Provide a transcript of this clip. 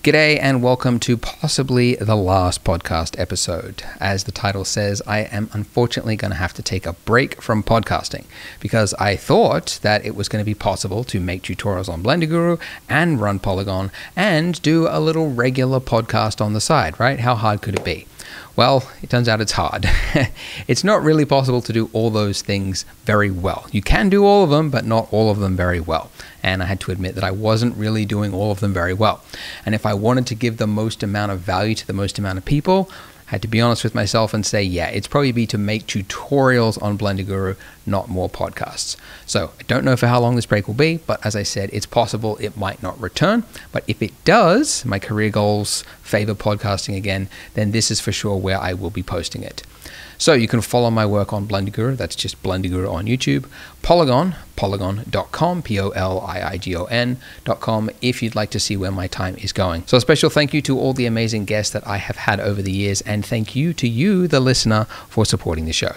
G'day and welcome to possibly the last podcast episode. As the title says, I am unfortunately going to have to take a break from podcasting because I thought that it was going to be possible to make tutorials on Blender Guru and run Poliigon and do a little regular podcast on the side, right? How hard could it be? Well, it turns out it's hard. It's not really possible to do all those things very well. You can do all of them, but not all of them very well. And I had to admit that I wasn't really doing all of them very well. And if I wanted to give the most amount of value to the most amount of people, I had to be honest with myself and say, yeah, it's probably be to make tutorials on Blender Guru, not more podcasts. So I don't know for how long this break will be, but as I said, it's possible it might not return. But if it does, my career goals favor podcasting again, then this is for sure where I will be posting it. So you can follow my work on Blender Guru, that's just Blender Guru on YouTube, Poliigon, poliigon.com, Poliigon.com, if you'd like to see where my time is going. So a special thank you to all the amazing guests that I have had over the years, and thank you to you, the listener, for supporting the show.